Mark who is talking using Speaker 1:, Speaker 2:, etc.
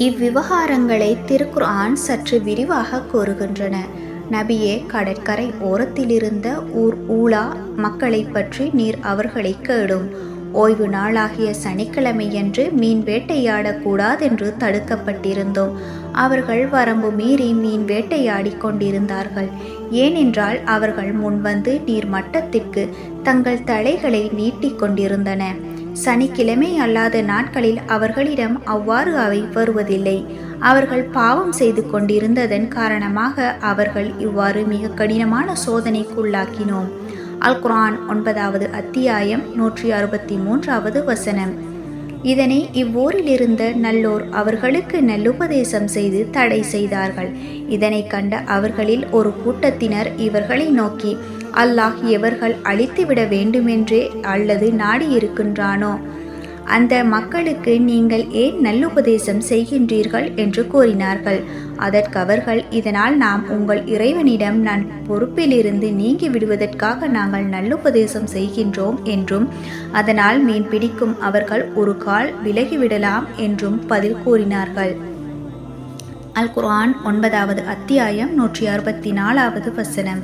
Speaker 1: இவ்விவகாரங்களை திருக்குர்ஆன் சற்று விரிவாக கூறுகின்றன. நபியே, கடற்கரை ஓரத்திலிருந்த ஊலா மக்களை பற்றி நீர் அவர்களை கேடும். ஓய்வு நாளாகிய சனிக்கிழமையன்று மீன் வேட்டையாடக்கூடாதென்று தடுக்கப்பட்டிருந்தோம். அவர்கள் வரம்பு மீறி மீன் வேட்டையாடி கொண்டிருந்தார்கள். ஏனென்றால் அவர்கள் முன்வந்து நீர் மட்டத்திற்கு தங்கள் தலைகளை நீட்டிக் கொண்டிருந்தன. சனிக்கிழமை அல்லாத நாட்களில் அவர்களிடம் அவ்வாறு அவை வருவதில்லை. அவர்கள் பாவம் செய்து கொண்டிருந்ததன் காரணமாக அவர்கள் இவ்வாறு மிக கடினமான சோதனைக்குள்ளாக்கினோம். அல் குர்ஆன் 9வது அத்தியாயம் 163வது வசனம். இதனை இவ்வூரிலிருந்த நல்லோர் அவர்களுக்கு நல்லுபதேசம் செய்து தடை செய்தார்கள். இதனை கண்ட அவர்களில் ஒரு கூட்டத்தினர் இவர்களை நோக்கி, அல்லாஹ் எவர்கள் அழித்துவிட வேண்டுமென்றே அல்லது நாடியிருக்கின்றானோ அந்த மக்களுக்கு நீங்கள் ஏன் நல்லுபதேசம் செய்கின்றீர்கள் என்று கூறினார்கள். அதற்கவர்கள், இதனால் நாம் உங்கள் இறைவனிடம் பொறுப்பிலிருந்து நீங்கி விடுவதற்காக நாங்கள் நல்லுபதேசம் செய்கின்றோம் என்றும் அதனால் மீன் பிடிக்கும் அவர்கள் ஒரு கால் விலகிவிடலாம் என்றும் பதில் கூறினார்கள். அல் குர்ஆன் 9வது அத்தியாயம் 164வது வசனம்.